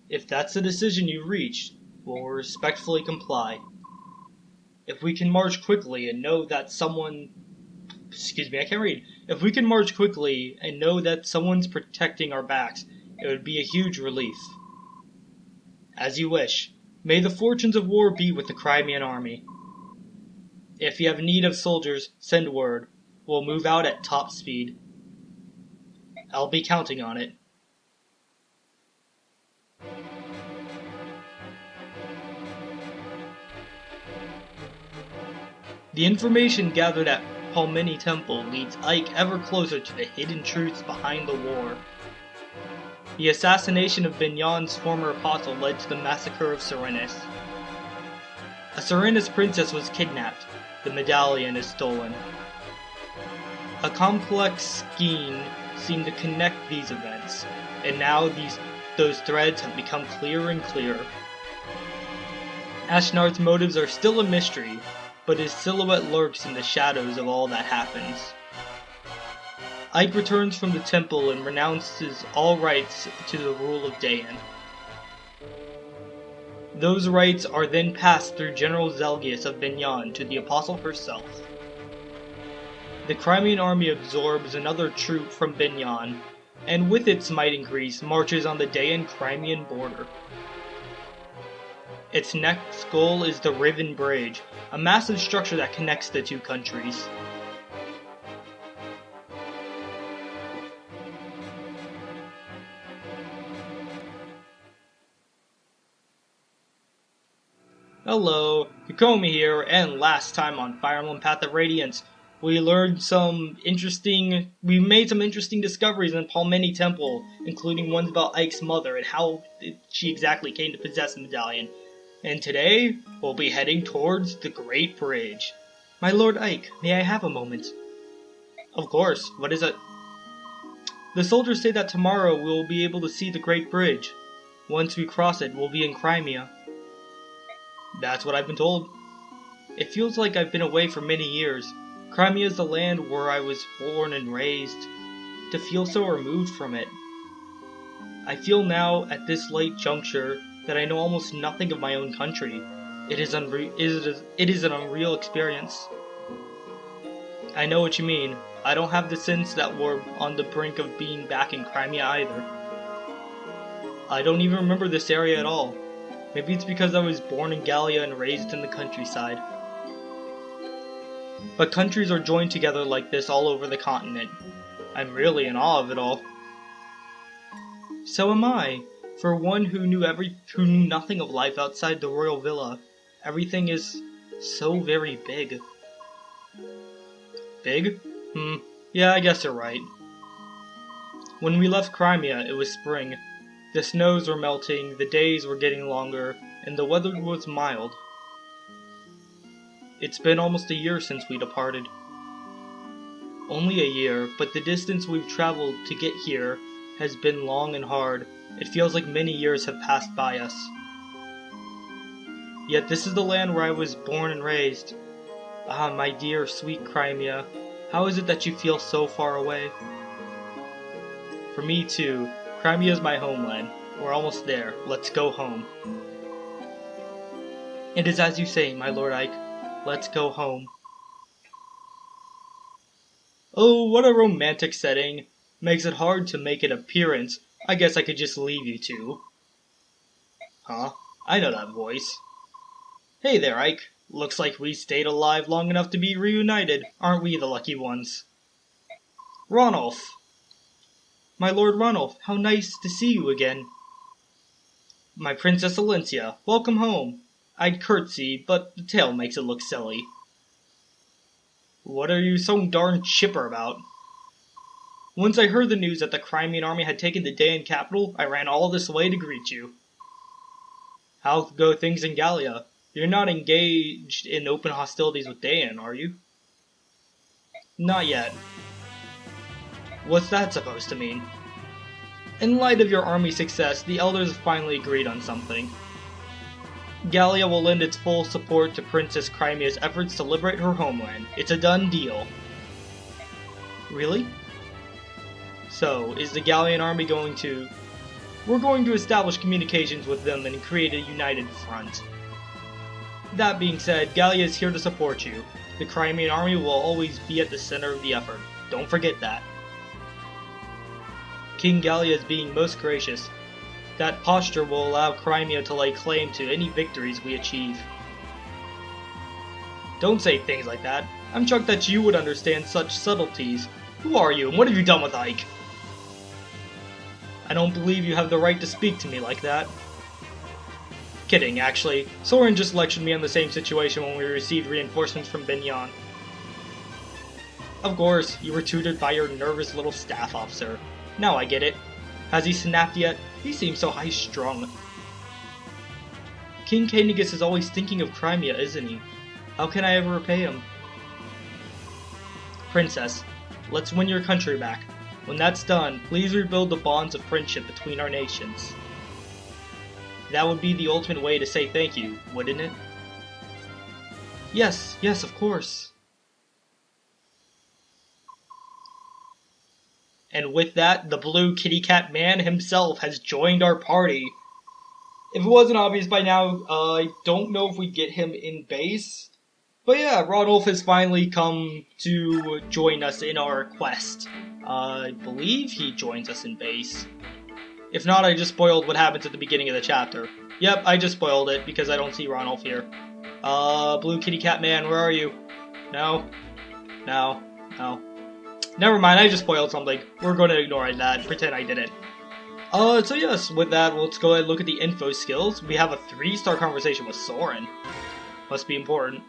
If that's the decision you reached, we'll respectfully comply. If we can march quickly and know that someone... Excuse me, I can't read. If we can march quickly and know that someone's protecting our backs, it would be a huge relief. As you wish. May the fortunes of war be with the Crimean army. If you have need of soldiers, send word. We'll move out at top speed. I'll be counting on it. The information gathered at Palmini Temple leads Ike ever closer to the hidden truths behind the war. The assassination of Binyan's former apostle led to the massacre of Serenis. A Serenis princess was kidnapped. The medallion is stolen. A complex scheme seemed to connect these events, and now those threads have become clearer and clearer. Ashnar's motives are still a mystery, but his silhouette lurks in the shadows of all that happens. Ike returns from the temple and renounces all rights to the rule of Daein. Those rights are then passed through General Zelgius of Binyan to the Apostle herself. The Crimean army absorbs another troop from Binyan, and with its might increase, marches on the Daein-Crimean border. Its next goal is the Riven Bridge, a massive structure that connects the two countries. Hello, Kukomi here, and last time on Fire Emblem Path of Radiance, we made some interesting discoveries in Palmini Temple, including ones about Ike's mother and how she exactly came to possess the medallion. And today, we'll be heading towards the Great Bridge. My Lord Ike, may I have a moment? Of course, what is it? The soldiers say that tomorrow we'll be able to see the Great Bridge. Once we cross it, we'll be in Crimea. That's what I've been told. It feels like I've been away for many years. Crimea is the land where I was born and raised. To feel so removed from it. I feel now, at this late juncture, that I know almost nothing of my own country. It is an unreal experience. I know what you mean. I don't have the sense that we're on the brink of being back in Crimea either. I don't even remember this area at all. Maybe it's because I was born in Gallia and raised in the countryside. But countries are joined together like this all over the continent. I'm really in awe of it all. So am I. For one who knew nothing of life outside the royal villa, everything is so very big. Big? Yeah, I guess you're right. When we left Crimea, it was spring. The snows were melting, the days were getting longer, and the weather was mild. It's been almost a year since we departed. Only a year, but the distance we've traveled to get here has been long and hard. It feels like many years have passed by us. Yet this is the land where I was born and raised. Ah, my dear, sweet Crimea, how is it that you feel so far away? For me too, Crimea is my homeland. We're almost there. Let's go home. It is as you say, my Lord Ike. Let's go home. Oh, what a romantic setting. Makes it hard to make an appearance. I guess I could just leave you two. Huh? I know that voice. Hey there, Ike. Looks like we stayed alive long enough to be reunited. Aren't we the lucky ones? Ranulf! My Lord Ranulf, how nice to see you again. My Princess Alencia, welcome home. I'd curtsy, but the tail makes it look silly. What are you so darn chipper about? Once I heard the news that the Crimean army had taken the Daein capital, I ran all this way to greet you. How go things in Gallia? You're not engaged in open hostilities with Daein, are you? Not yet. What's that supposed to mean? In light of your army's success, the elders have finally agreed on something. Gallia will lend its full support to Princess Crimea's efforts to liberate her homeland. It's a done deal. Really? So, is the Gallian army going to... We're going to establish communications with them and create a united front. That being said, Gallia is here to support you. The Crimean army will always be at the center of the effort. Don't forget that. King Gallia is being most gracious. That posture will allow Crimea to lay claim to any victories we achieve. Don't say things like that. I'm shocked that you would understand such subtleties. Who are you, and what have you done with Ike? I don't believe you have the right to speak to me like that. Kidding, actually. Soren just lectured me on the same situation when we received reinforcements from Binyan. Of course, you were tutored by your nervous little staff officer. Now I get it. Has he snapped yet? He seems so high-strung. King Caenegus is always thinking of Crimea, isn't he? How can I ever repay him? Princess, let's win your country back. When that's done, please rebuild the bonds of friendship between our nations. That would be the ultimate way to say thank you, wouldn't it? Yes, of course. And with that, the blue kitty cat man himself has joined our party. If it wasn't obvious by now, I don't know if we get him in base. But yeah, Ranulf has finally come to join us in our quest. I believe he joins us in base. If not, I just spoiled what happens at the beginning of the chapter. Yep, I just spoiled it because I don't see Ranulf here. Blue kitty cat man, where are you? No. Never mind, I just spoiled something. We're going to ignore that, pretend I didn't. So yes, with that, let's go ahead and look at the info skills. We have a 3-star conversation with Soren. Must be important.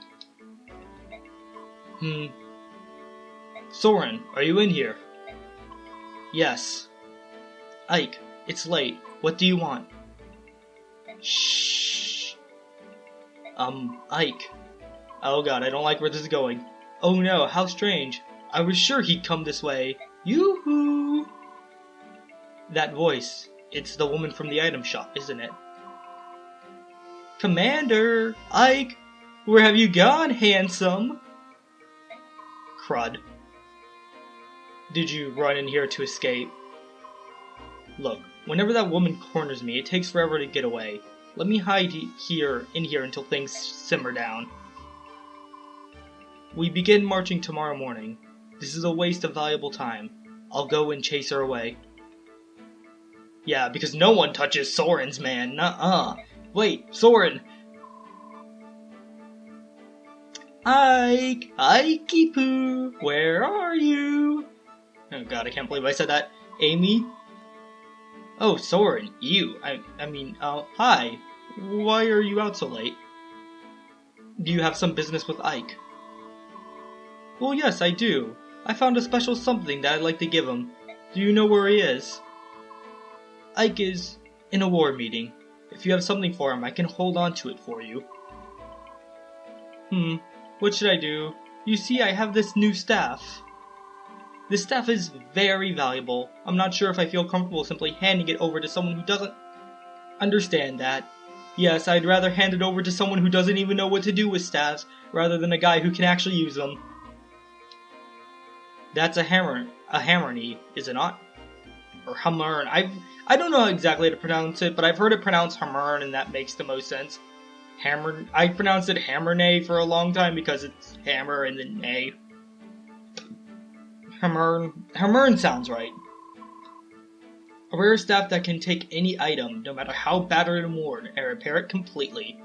Soren, are you in here? Yes. Ike, it's late. What do you want? Shh. Ike. Oh god, I don't like where this is going. Oh no, how strange. I was sure he'd come this way. Yoo-hoo! That voice. It's the woman from the item shop, isn't it? Commander! Ike! Where have you gone, handsome? Crud. Did you run in here to escape? Look, whenever that woman corners me, it takes forever to get away. Let me hide in here until things simmer down. We begin marching tomorrow morning. This is a waste of valuable time. I'll go and chase her away. Yeah, because no one touches Soren's man. Nuh-uh. Wait, Soren! Ike! Ikey-poo! Where are you? Oh god, I can't believe I said that. Amy? Oh, Soren, you. Hi. Why are you out so late? Do you have some business with Ike? Well, yes, I do. I found a special something that I'd like to give him. Do you know where he is? Ike is in a war meeting. If you have something for him, I can hold on to it for you. What should I do? You see, I have this new staff. This staff is very valuable. I'm not sure if I feel comfortable simply handing it over to someone who doesn't understand that. Yes, I'd rather hand it over to someone who doesn't even know what to do with staffs, rather than a guy who can actually use them. That's a hammerny, is it not? Or hammern. I don't know exactly how to pronounce it, but I've heard it pronounced hammern, and that makes the most sense. I pronounced it hammernay for a long time because it's hammer and then nay. Hammern sounds right. A rare staff that can take any item, no matter how battered and worn, and repair it completely.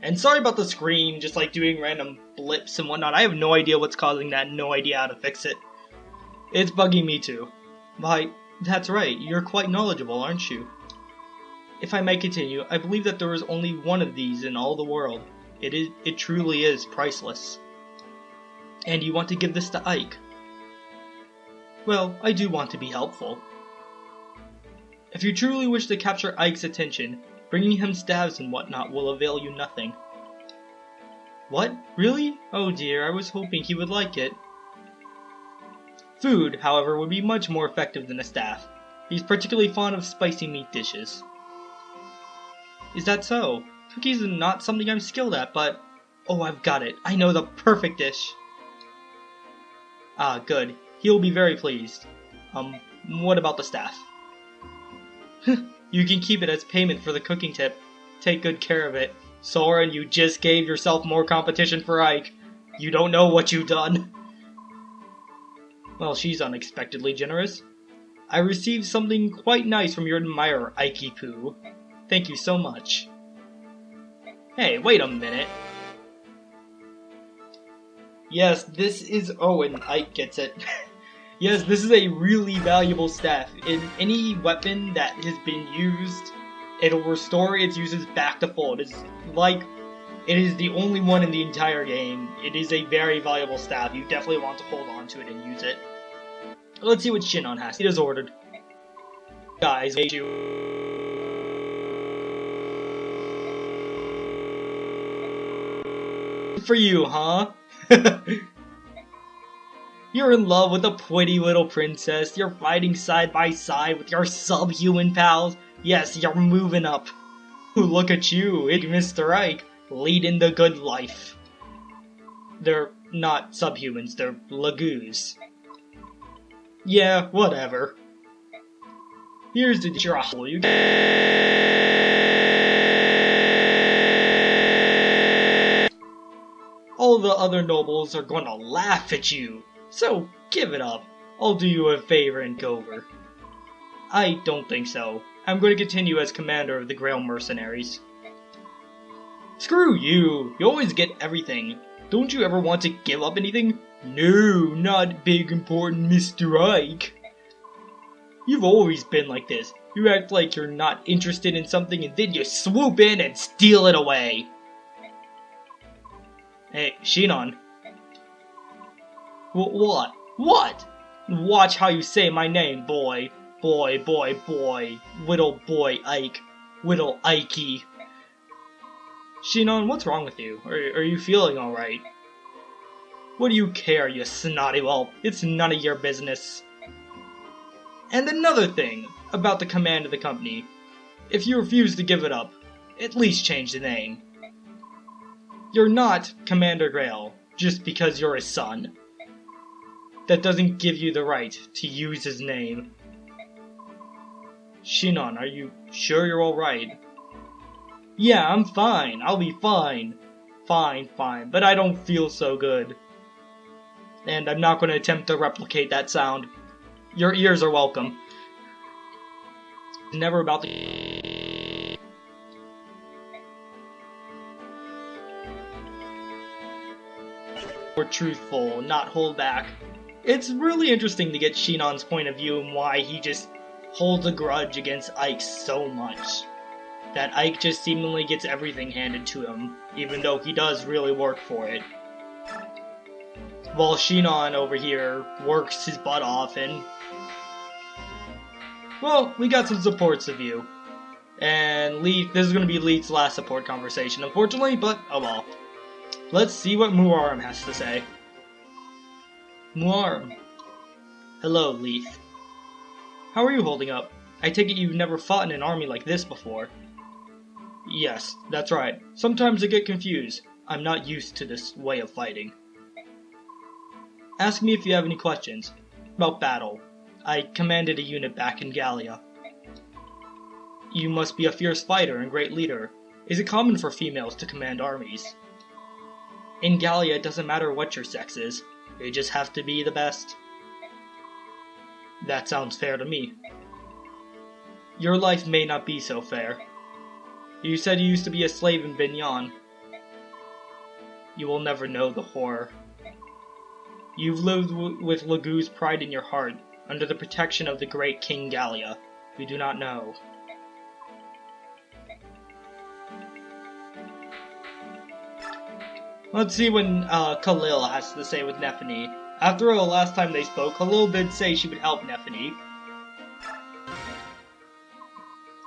And sorry about the screen, just like doing random blips and whatnot. I have no idea what's causing that, no idea how to fix it. It's bugging me too. Why, that's right, you're quite knowledgeable, aren't you? If I may continue, I believe that there is only one of these in all the world. It truly is priceless. And you want to give this to Ike? Well, I do want to be helpful. If you truly wish to capture Ike's attention, bringing him staves and whatnot will avail you nothing. What? Really? Oh dear, I was hoping he would like it. Food, however, would be much more effective than a staff. He's particularly fond of spicy meat dishes. Is that so? Cookies are not something I'm skilled at, but... Oh, I've got it. I know the perfect dish. Ah, good. He'll be very pleased. What about the staff? You can keep it as payment for the cooking tip. Take good care of it. Soren, you just gave yourself more competition for Ike. You don't know what you've done. Well, she's unexpectedly generous. I received something quite nice from your admirer, Ikey Poo. Thank you so much. Hey, wait a minute. Yes, this is Owen. Ike gets it. Yes, this is a really valuable staff. In any weapon that has been used, it'll restore its uses back to full. It is the only one in the entire game. It is a very valuable staff. You definitely want to hold on to it and use it. Let's see what Shinon has. He has ordered. Guys, for you, huh? You're in love with a pretty little princess. You're fighting side by side with your subhuman pals. Yes, you're moving up. Ooh, look at you, it's Mr. Ike, leading the good life. They're not subhumans, they're lagoos. Yeah, whatever. Here's the trouble, you all the other nobles are gonna laugh at you, so give it up. I'll do you a favor and go over. I don't think so. I'm going to continue as commander of the Grail Mercenaries. Screw you! You always get everything. Don't you ever want to give up anything? No, not big important Mr. Ike. You've always been like this. You act like you're not interested in something and then you swoop in and steal it away. Hey, Shinon. What? What? Watch how you say my name, boy. Boy, boy, boy. Whittle boy Ike. Whittle Ikey. Shinon, what's wrong with you? Are you feeling alright? What do you care, you snotty whelp? It's none of your business. And another thing about the command of the company. If you refuse to give it up, at least change the name. You're not Commander Grail just because you're his son. That doesn't give you the right to use his name. Shinon, are you sure you're alright? Yeah, I'm fine. I'll be fine. Fine, but I don't feel so good. And I'm not going to attempt to replicate that sound. Your ears are welcome. It's never about the... We're truthful, not hold back. It's really interesting to get Shinon's point of view and why he just holds a grudge against Ike so much. That Ike just seemingly gets everything handed to him, even though he does really work for it. While Shinon over here works his butt off and... Well, we got some supports of you. And this is going to be Leith's last support conversation, unfortunately, but oh well. Let's see what Muarum has to say. Muarum. Hello, Leith. How are you holding up? I take it you've never fought in an army like this before. Yes, that's right. Sometimes I get confused. I'm not used to this way of fighting. Ask me if you have any questions. About battle. I commanded a unit back in Gallia. You must be a fierce fighter and great leader. Is it common for females to command armies? In Gallia, it doesn't matter what your sex is. You just have to be the best. That sounds fair to me. Your life may not be so fair. You said you used to be a slave in Binyan. You will never know the horror. You've lived with Lagoo's pride in your heart, under the protection of the great King Gallia. You do not know. Let's see what Khalil has to say with Nephany. After the last time they spoke, Khalil did say she would help Nephany.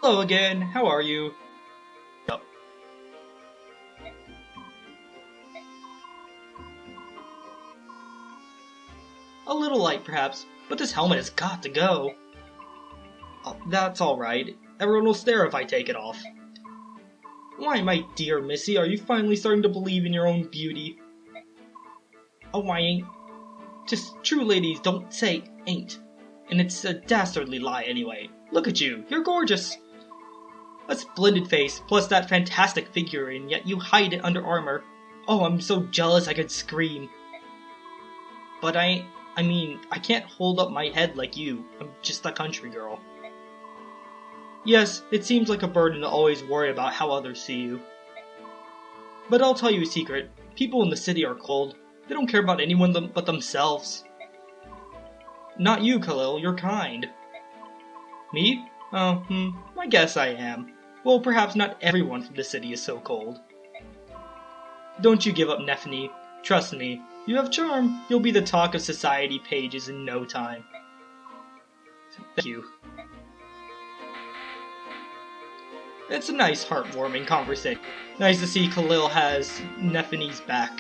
Hello again, how are you? Yep. A little light perhaps, but this helmet has got to go. Oh, that's alright. Everyone will stare if I take it off. Why, my dear Missy, are you finally starting to believe in your own beauty? Oh, I ain't. Just true ladies don't say ain't. And it's a dastardly lie anyway. Look at you, you're gorgeous. A splendid face, plus that fantastic figure, and yet you hide it under armor. Oh, I'm so jealous I could scream. But I mean, I can't hold up my head like you. I'm just a country girl. Yes, it seems like a burden to always worry about how others see you. But I'll tell you a secret. People in the city are cold. They don't care about anyone but themselves. Not you, Khalil. You're kind. Me? Oh, I guess I am. Well, perhaps not everyone from the city is so cold. Don't you give up, Nephany. Trust me. You have charm. You'll be the talk of society pages in no time. Thank you. It's a nice, heartwarming conversation. Nice to see Khalil has Nephany's back.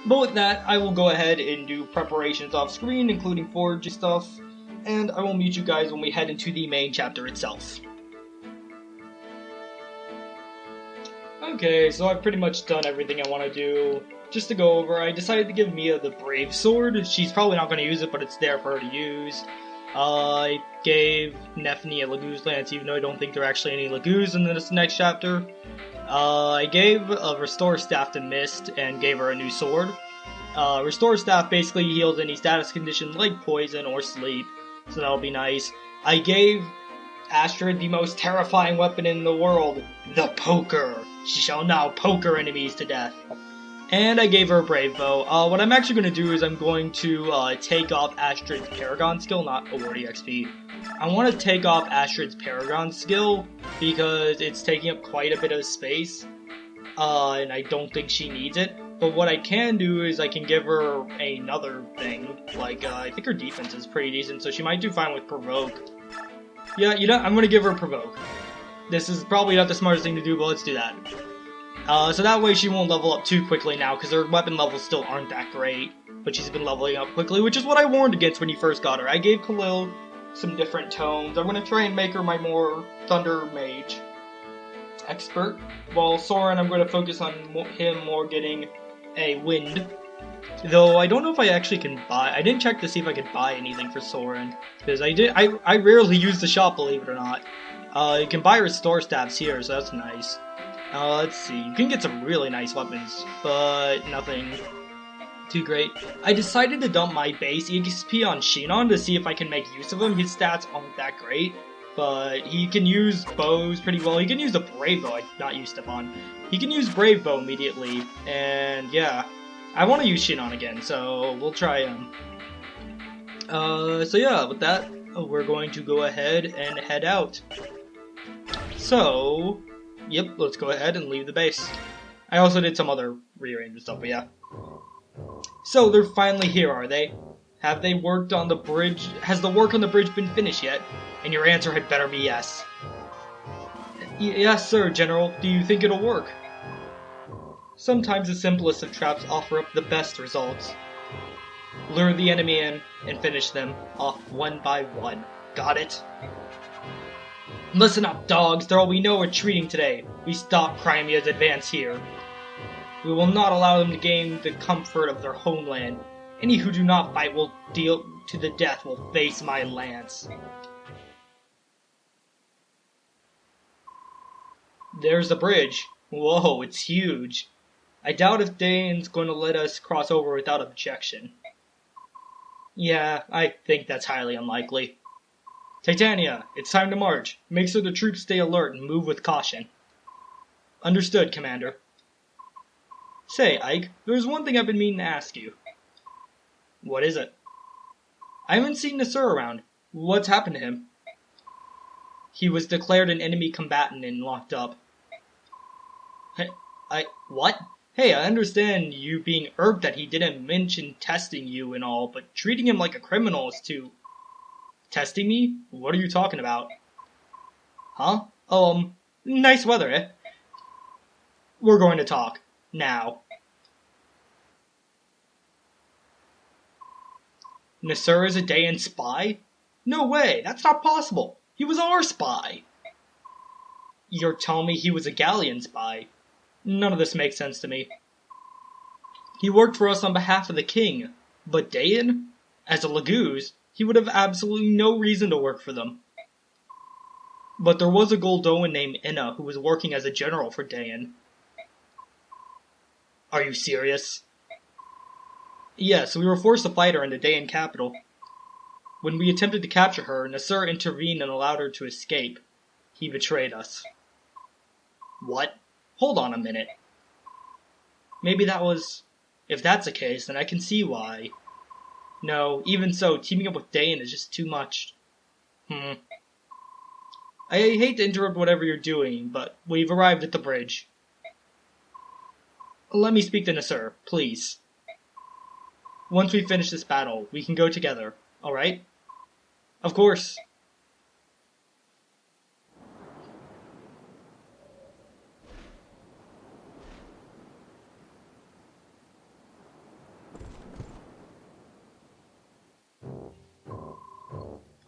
But with that, I will go ahead and do preparations off screen, including foraging stuff, and I will meet you guys when we head into the main chapter itself. Okay, so I've pretty much done everything I want to do. Just to go over, I decided to give Mia the Brave Sword. She's probably not going to use it, but it's there for her to use. I gave Nephany a Laguz Lance, even though I don't think there are actually any Laguz in this next chapter. I gave a Restore Staff to Mist and gave her a new sword. Restore Staff basically heals any status condition like poison or sleep, so that'll be nice. I gave Astrid the most terrifying weapon in the world, the Poker. She shall now poke her enemies to death. And I gave her a Brave Bow. What I'm actually going to do is I'm going to take off Astrid's Paragon skill, not award EXP. I want to take off Astrid's Paragon skill because it's taking up quite a bit of space, and I don't think she needs it. But what I can do is I can give her another thing, like, I think her defense is pretty decent, so she might do fine with Provoke. Yeah, you know, I'm going to give her Provoke. This is probably not the smartest thing to do, but let's do that. So that way she won't level up too quickly now, because her weapon levels still aren't that great. But she's been leveling up quickly, which is what I warned against when you first got her. I gave Khalil some different tones. I'm going to try and make her my more Thunder Mage expert. While Soren, I'm going to focus on him more getting a Wind. Though I don't know if I actually can buy. I didn't check to see if I could buy anything for Soren, because I rarely use the shop, believe it or not. You can buy Restore Staffs here, so that's nice. Let's see, you can get some really nice weapons, but nothing too great. I decided to dump my base EXP on Shinon to see if I can make use of him. His stats aren't that great, but he can use bows pretty well. He can use a Brave Bow, I'm not used to on. He can use Brave Bow immediately, and yeah. I want to use Shinon again, so we'll try him. So yeah, with that, we're going to go ahead and head out. So, yep, let's go ahead and leave the base. I also did some other rearrangement stuff, but yeah. So, they're finally here, are they? Have they worked on the bridge? Has the work on the bridge been finished yet? And your answer had better be yes. Yes, sir, General. Do you think it'll work? Sometimes the simplest of traps offer up the best results. Lure the enemy in and finish them off one by one. Got it? Listen up, dogs. There will be no retreating today. We stop Crimea's advance here. We will not allow them to gain the comfort of their homeland. Any who do not fight will deal to the death will face my lance. There's the bridge. Whoa, it's huge. I doubt if Daein's going to let us cross over without objection. Yeah, I think that's highly unlikely. Titania, it's time to march. Make sure the troops stay alert and move with caution. Understood, Commander. Say, Ike, there's one thing I've been meaning to ask you. What is it? I haven't seen Nasur around. What's happened to him? He was declared an enemy combatant and locked up. What? Hey, I understand you being irked that he didn't mention testing you and all, but treating him like a criminal is too... Testing me? What are you talking about? Huh? Oh, nice weather, eh? We're going to talk. Now. Nasur is a Daein spy? No way, that's not possible. He was our spy. You're telling me he was a Galleon spy? None of this makes sense to me. He worked for us on behalf of the king, but Daein? As a Laguz, he would have absolutely no reason to work for them. But there was a Goldoan named Inna who was working as a general for Daein. Are you serious? Yes, we were forced to fight her in the Daein capital. When we attempted to capture her, Nasir intervened and allowed her to escape. He betrayed us. What? Hold on a minute. Maybe that was... If that's the case, then I can see why. No, even so, teaming up with Daein is just too much. I hate to interrupt whatever you're doing, but we've arrived at the bridge. Let me speak to Nasir, please. Once we finish this battle, we can go together, alright? Of course.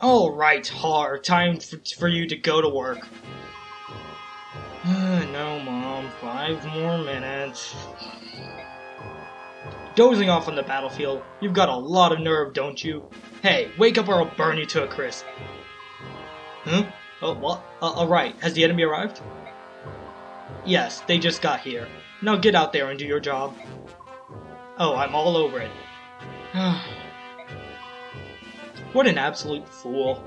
Alright, Har, time for you to go to work. No, Mom, 5 more minutes. Dozing off on the battlefield, you've got a lot of nerve, don't you? Hey, wake up or I'll burn you to a crisp. Huh? Oh, what? Alright, has the enemy arrived? Yes, they just got here. Now get out there and do your job. Oh, I'm all over it. What an absolute fool.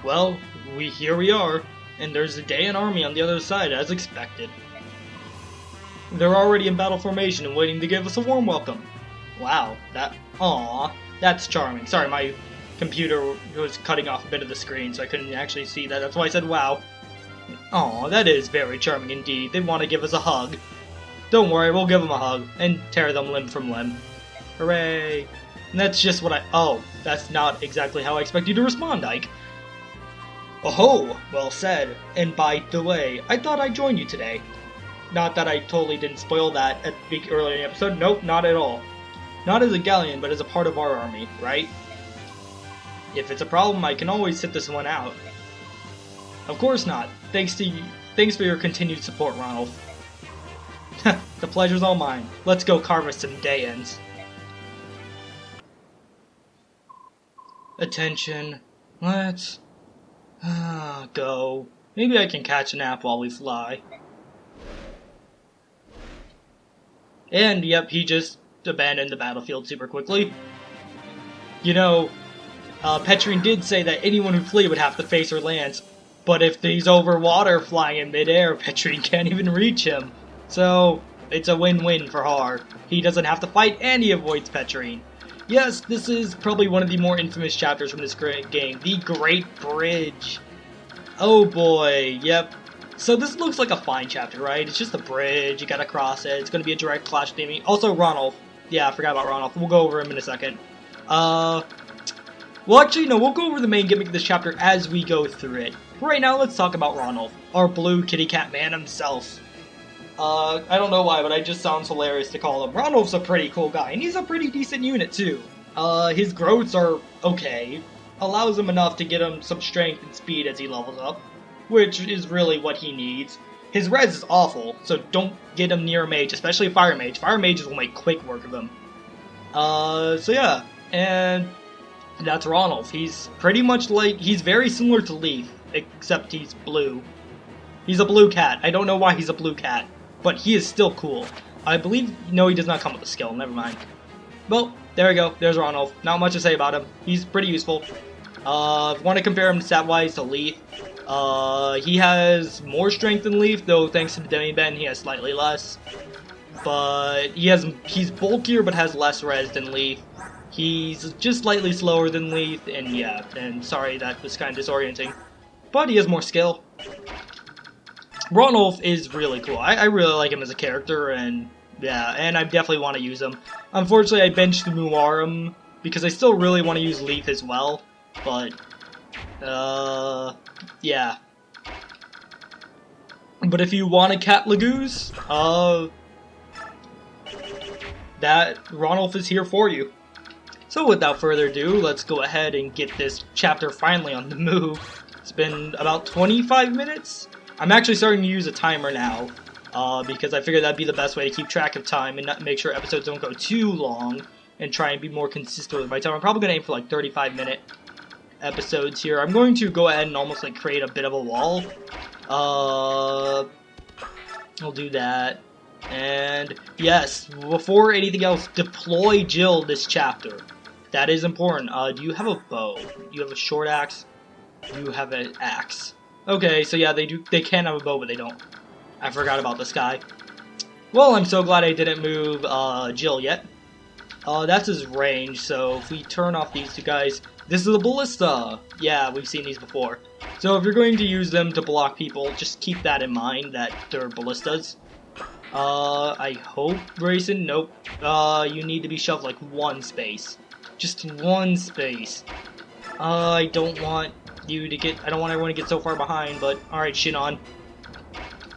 Well, here we are, and there's a Daein army on the other side, as expected. They're already in battle formation and waiting to give us a warm welcome. Wow, that's charming. Sorry, my computer was cutting off a bit of the screen, so I couldn't actually see that. That's why I said wow. Aw, that is very charming indeed. They want to give us a hug. Don't worry, we'll give them a hug, and tear them limb from limb. Hooray! And that's just what oh, that's not exactly how I expect you to respond, Ike. Oh, well said. And by the way, I thought I'd join you today. Not that I totally didn't spoil that earlier in the episode. Nope, not at all. Not as a galleon, but as a part of our army, right? If it's a problem, I can always sit this one out. Of course not. Thanks for your continued support, Ranulf. The pleasure's all mine. Let's go carve us some Daeins. Attention. Let's... go. Maybe I can catch a nap while we fly. And, yep, he just abandoned the battlefield super quickly. You know, Petrine did say that anyone who flee would have to face her lance, but if he's over water flying in midair, Petrine can't even reach him. So, it's a win-win for Har. He doesn't have to fight, and he avoids Petrine. Yes, this is probably one of the more infamous chapters from this great game, the Great Bridge. Oh boy, yep. So this looks like a fine chapter, right? It's just a bridge, you gotta cross it, it's gonna be a direct clash with the enemy. Also, Ranulf. Yeah, I forgot about Ranulf. We'll go over him in a second. Well, actually, no, we'll go over the main gimmick of this chapter as we go through it. Right now, let's talk about Ranulf, our blue kitty cat man himself. I don't know why, but it just sounds hilarious to call him. Ranulf's a pretty cool guy, and he's a pretty decent unit, too. His growths are okay. Allows him enough to get him some strength and speed as he levels up, which is really what he needs. His res is awful, so don't get him near a mage, especially a fire mage. Fire mages will make quick work of him. So yeah, and that's Ranulf. He's pretty much like, he's very similar to Leaf, except he's blue. He's a blue cat. I don't know why he's a blue cat, but he is still cool. I believe, no, he does not come with a skill, never mind. Well, there we go, there's Ranulf. Not much to say about him. He's pretty useful. If you want to compare him stat-wise to Leaf, he has more strength than Leaf, though thanks to the Demi-Ben he has slightly less. But he's bulkier but has less res than Leaf. He's just slightly slower than Leaf, and yeah, and sorry that was kind of disorienting. But he has more skill. Ranulf is really cool. I really like him as a character, and yeah, and I definitely want to use him. Unfortunately, I benched the Muarum because I still really want to use Leaf as well, but yeah. But if you want a Cat Lagoose, that Ranulf is here for you. So without further ado, let's go ahead and get this chapter finally on the move. It's been about 25 minutes. I'm actually starting to use a timer now, because I figured that'd be the best way to keep track of time and not make sure episodes don't go too long, and try and be more consistent with my time. I'm probably going to aim for like 35-minute episodes here. I'm going to go ahead and almost like create a bit of a wall. I'll do that. And yes, before anything else, deploy Jill this chapter. That is important. Do you have a bow? Do you have a short axe? Do you have an axe? Okay, so yeah, they can have a bow, but they don't. I forgot about this guy. Well, I'm so glad I didn't move Jill yet. That's his range, so if we turn off these two guys, this is a ballista! Yeah, we've seen these before. So if you're going to use them to block people, just keep that in mind, that they're ballistas. I hope, Grayson, nope. You need to be shoved like one space. Just one space. I don't want you to get, I don't want everyone to get so far behind, but alright, Shinon.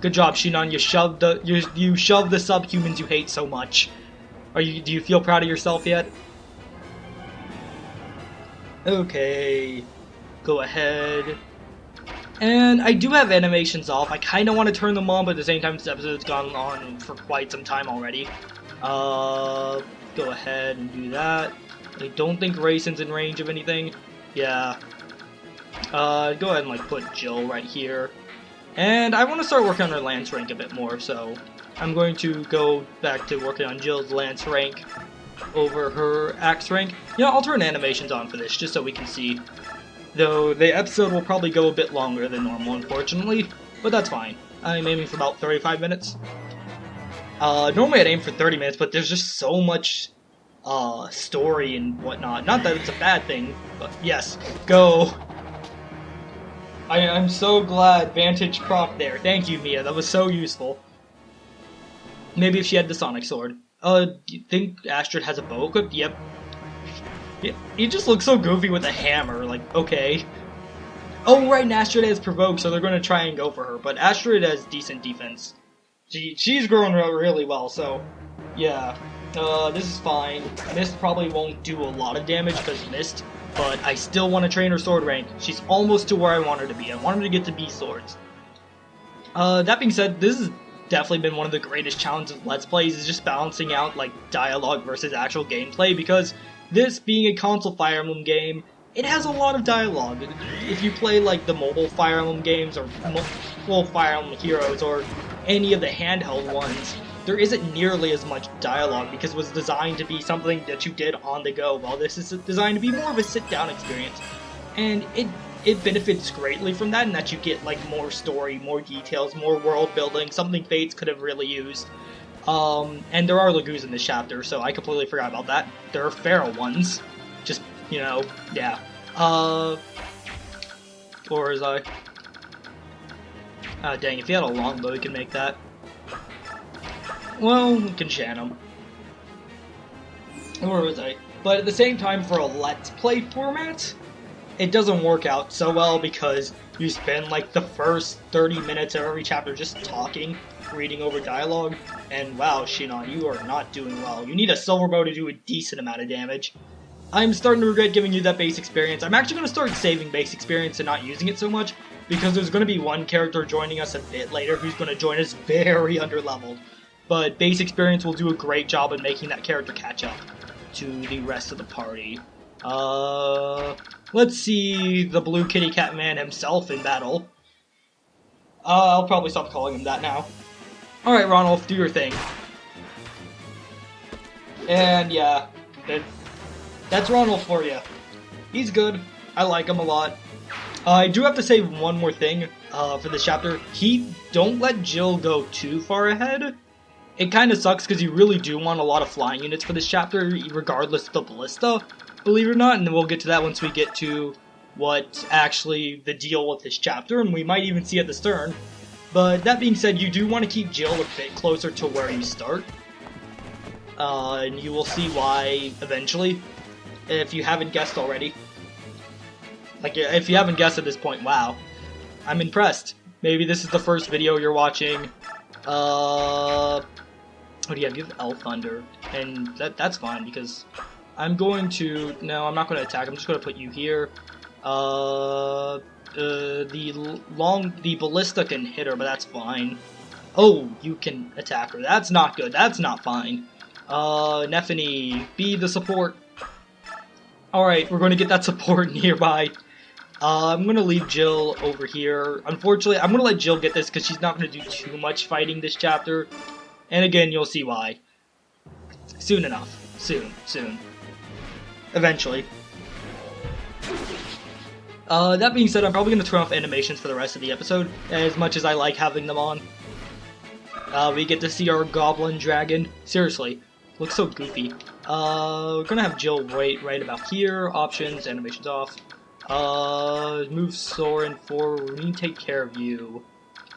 Good job, Shinon, you shoved the subhumans you hate so much. Do you feel proud of yourself yet? Okay, go ahead. And I do have animations off. I kind of want to turn them on, but at the same time, this episode's gone on for quite some time already. Go ahead and do that. I don't think Grayson's in range of anything. Yeah. Go ahead and like put Jill right here. And I want to start working on her lance rank a bit more, so I'm going to go back to working on Jill's lance rank over her axe rank. Yeah, I'll turn animations on for this, just so we can see. Though the episode will probably go a bit longer than normal, unfortunately, but that's fine. I'm aiming for about 35 minutes. Normally I'd aim for 30 minutes, but there's just so much story and whatnot. Not that it's a bad thing, but yes, go. I'm so glad Vantage proc there. Thank you, Mia. That was so useful. Maybe if she had the Sonic Sword. Do you think Astrid has a bow equipped? Yep. He just looks so goofy with a hammer, like, okay. Oh, right, and Astrid has Provoke, so they're going to try and go for her, but Astrid has decent defense. She's growing really well, so, yeah. This is fine. Mist probably won't do a lot of damage because Mist, but I still want to train her sword rank. She's almost to where I want her to be. I want her to get to B swords. That being said, this has definitely been one of the greatest challenges of Let's Plays, is just balancing out, like, dialogue versus actual gameplay, because this being a console Fire Emblem game, it has a lot of dialogue. If you play like the mobile Fire Emblem games, or full Fire Emblem Heroes, or any of the handheld ones, there isn't nearly as much dialogue because it was designed to be something that you did on the go, while this is designed to be more of a sit-down experience. And it benefits greatly from that, in that you get like more story, more details, more world building, something Fates could have really used. And there are Lagoos in this chapter, so I completely forgot about that. There are feral ones. Just, you know, yeah. Or is I? Dang, if you had a longbow, you can make that. Well, we can chant them. Or was I? But at the same time, for a Let's Play format, it doesn't work out so well because you spend like the first 30 minutes of every chapter just talking, reading over dialogue, and wow, Shinon, you are not doing well. You need a silver bow to do a decent amount of damage. I'm starting to regret giving you that base experience. I'm actually going to start saving base experience and not using it so much, because there's going to be one character joining us a bit later who's going to join us very underleveled. But base experience will do a great job in making that character catch up to the rest of the party. Let's see the blue kitty cat man himself in battle. I'll probably stop calling him that now. Alright, Ranulf, do your thing. And yeah, that's Ranulf for you. He's good. I like him a lot. I do have to say one more thing for this chapter. Don't let Jill go too far ahead. It kind of sucks because you really do want a lot of flying units for this chapter, regardless of the ballista, believe it or not, and we'll get to that once we get to what's actually the deal with this chapter, and we might even see at the stern. But that being said, you do want to keep Jill a bit closer to where you start, and you will see why eventually, if you haven't guessed already. Like, if you haven't guessed at this point, wow, I'm impressed. Maybe this is the first video you're watching. What do you have? You have Elf Thunder, and that's fine because I'm going to... No, I'm not going to attack. I'm just going to put you here. The ballista can hit her, but that's fine. Oh, you can attack her. That's not good. That's not fine. Nephany, be the support. Alright, we're going to get that support nearby. I'm going to leave Jill over here. Unfortunately, I'm going to let Jill get this because she's not going to do too much fighting this chapter. And again, you'll see why. Soon enough. Soon. Eventually. That being said, I'm probably going to turn off animations for the rest of the episode, as much as I like having them on. We get to see our goblin dragon. Seriously, looks so goofy. We're going to have Jill right about here. Options, animations off. Move Soren forward. We need to take care of you.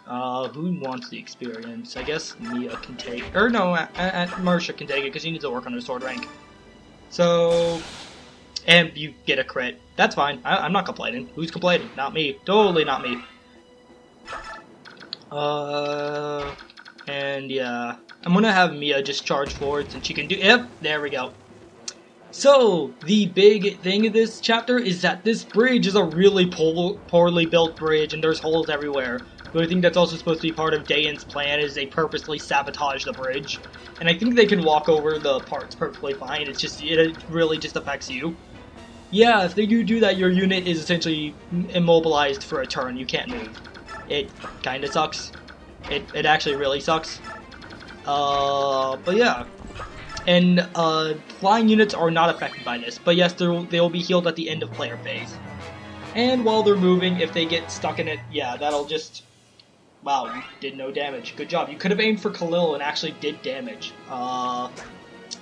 Who wants the experience? I guess Mia can take... Or no, Marcia can take it, because she needs to work on her sword rank. So... And you get a crit. That's fine. I'm not complaining. Who's complaining? Not me. Totally not me. And yeah. I'm gonna have Mia just charge forward since she can do... Yep, there we go. So, the big thing of this chapter is that this bridge is a really poorly built bridge and there's holes everywhere. The only thing that's also supposed to be part of Daein's plan is they purposely sabotage the bridge. And I think they can walk over the parts perfectly fine, it really just affects you. Yeah, if they do that, your unit is essentially immobilized for a turn. You can't move. It kinda sucks. It actually really sucks. But yeah. And flying units are not affected by this, but yes, they will be healed at the end of player phase. And while they're moving, if they get stuck in it, yeah, that'll just... Wow, you did no damage. Good job. You could have aimed for Khalil and actually did damage.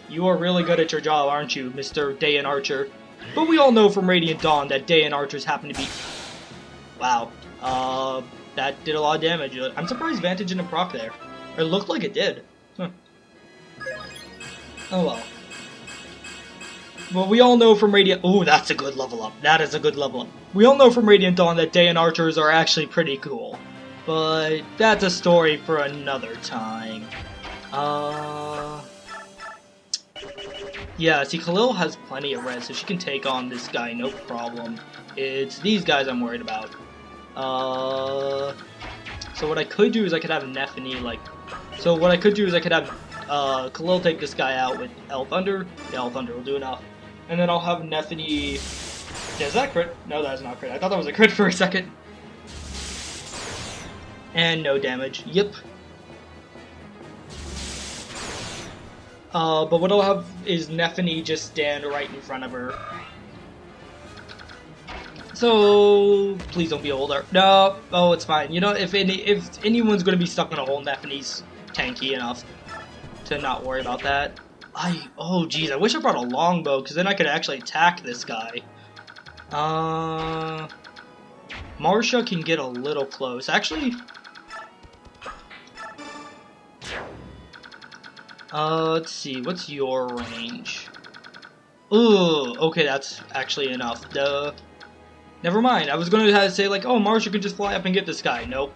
You are really good at your job, aren't you, Mr. Daein Archer? But we all know from Radiant Dawn that Daein Archers happen to be... Wow. That did a lot of damage. I'm surprised Vantage didn't proc there. It looked like it did. Huh. Oh well. Well, we all know from Radiant... Ooh, that's a good level up. That is a good level up. We all know from Radiant Dawn that Daein Archers are actually pretty cool. But that's a story for another time. Yeah, see, Khalil has plenty of res, so she can take on this guy, no problem. It's these guys I'm worried about. So what I could do is I could have Nephany, like... So what I could do is I could have Khalil take this guy out with L Thunder. Yeah, L Thunder will do enough. And then I'll have Nephany... Yeah, is that crit? No, that is not crit. I thought that was a crit for a second. And no damage. Yep. But what I'll have is Nephany just stand right in front of her. So, please don't be older. No, oh, it's fine. You know, if anyone's going to be stuck in a hole, Nephany's tanky enough to not worry about that. Oh, geez, I wish I brought a longbow, because then I could actually attack this guy. Marcia can get a little close. Actually... let's see, what's your range? Ooh, okay, that's actually enough. Duh. Never mind, I was going to say, like, oh, Marcia can just fly up and get this guy. Nope.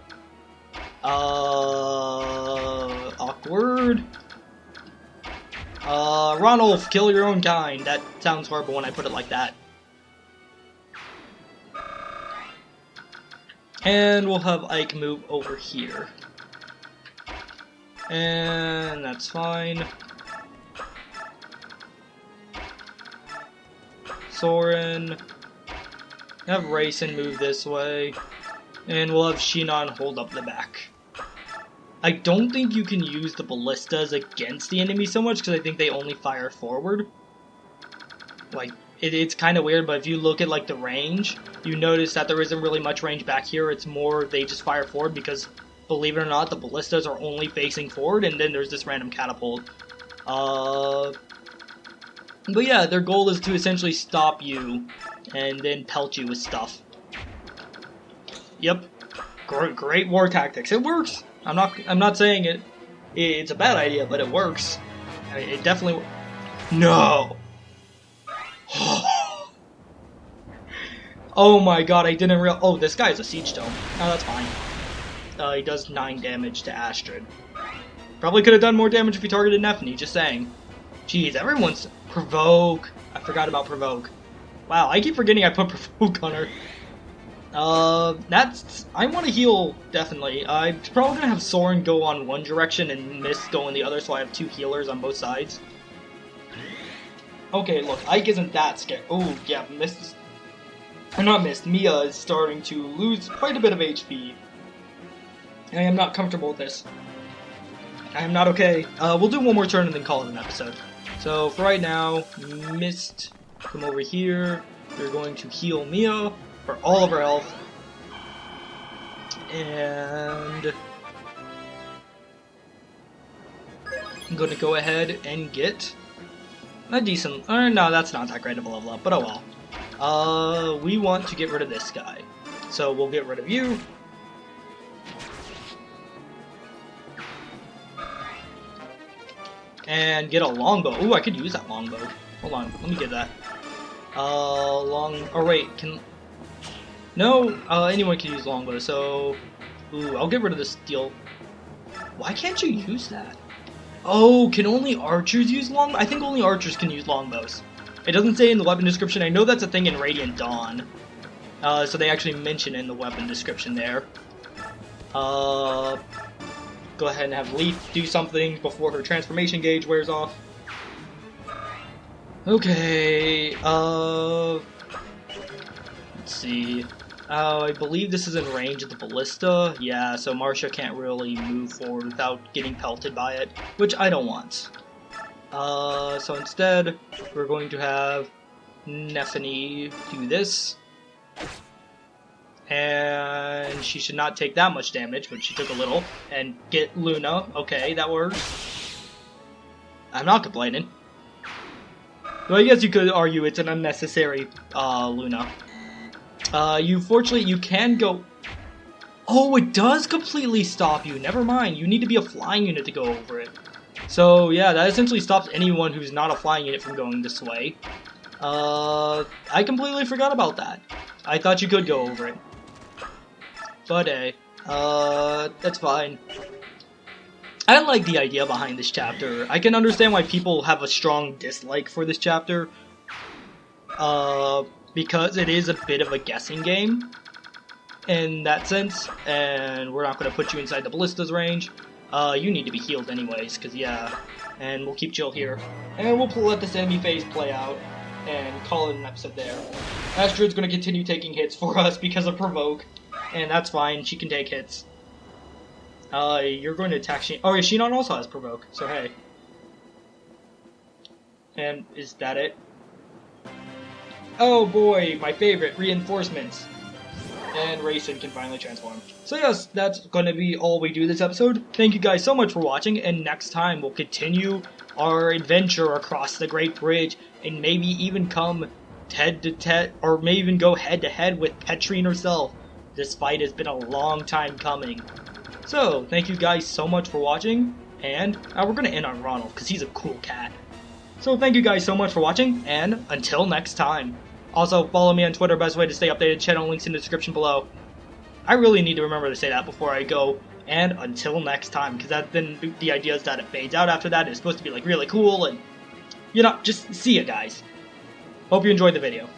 Awkward. Ranulf, kill your own kind. That sounds horrible when I put it like that. And we'll have Ike move over here. And that's fine. Soren. Have Rayson move this way. And we'll have Shinon hold up the back. I don't think you can use the ballistas against the enemy so much, because I think they only fire forward. Like, it's kind of weird, but if you look at, like, the range, you notice that there isn't really much range back here. It's more they just fire forward because... Believe it or not, the ballistas are only facing forward, and then there's this random catapult. But yeah, their goal is to essentially stop you, and then pelt you with stuff. Yep, great war tactics. It works. I'm not saying it's a bad idea, but it works. It definitely. No. Oh my god, I didn't realize. Oh, this guy is a siege tome. Oh, that's fine. He does 9 damage to Astrid. Probably could have done more damage if he targeted Nephany, just saying. Jeez, everyone's... Provoke. I forgot about Provoke. Wow, I keep forgetting I put Provoke on her. I want to heal, definitely. I'm probably going to have Soren go on one direction and Mist go on the other, so I have 2 healers on both sides. Okay, look, Ike isn't that scared. Oh, yeah, Mia is starting to lose quite a bit of HP. I am not comfortable with this. I am not okay. We'll do one more turn and then call it an episode. So, for right now, Mist, come over here. You're going to heal Mia for all of her health. And I'm going to go ahead and get a decent... no, that's not that great of a level up, but oh well. We want to get rid of this guy. So we'll get rid of you. And get a longbow. Ooh, I could use that longbow. Hold on, let me get that. Oh wait, no, anyone can use longbow, so... Ooh, I'll get rid of the steel. Why can't you use that? Oh, can only archers use longbow? I think only archers can use longbows. It doesn't say in the weapon description. I know that's a thing in Radiant Dawn. So they actually mention in the weapon description there. Go ahead and have Leaf do something before her transformation gauge wears off. Okay, let's see. I believe this is in range of the ballista. Yeah, so Marcia can't really move forward without getting pelted by it, which I don't want. So instead, we're going to have Nephany do this. And she should not take that much damage, but she took a little. And get Luna. Okay, that works. I'm not complaining. Well, I guess you could argue it's an unnecessary Luna. Fortunately, you can go... Oh, it does completely stop you. Never mind. You need to be a flying unit to go over it. So, yeah, that essentially stops anyone who's not a flying unit from going this way. I completely forgot about that. I thought you could go over it. But, hey, that's fine. I like the idea behind this chapter. I can understand why people have a strong dislike for this chapter. Because it is a bit of a guessing game. In that sense. And we're not going to put you inside the ballista's range. You need to be healed anyways, because yeah. And we'll keep chill here. And we'll let this enemy phase play out. And call it an episode there. Astrid's going to continue taking hits for us because of Provoke. And that's fine, she can take hits. You're going to attack Shinon. Oh, yeah, Shinon also has Provoke, so hey. And is that it? Oh boy, my favorite, reinforcements. And Rayson can finally transform. So yes, that's going to be all we do this episode. Thank you guys so much for watching, and next time we'll continue our adventure across the Great Bridge, and maybe even come head-to-head, or maybe even go head-to-head with Petrine herself. This fight has been a long time coming. So, thank you guys so much for watching, and we're going to end on Ranulf, because he's a cool cat. So thank you guys so much for watching, and until next time. Also, follow me on Twitter, best way to stay updated, channel links in the description below. I really need to remember to say that before I go, and until next time, because then the idea is that it fades out after that, it's supposed to be like really cool, and, you know, just see ya guys. Hope you enjoyed the video.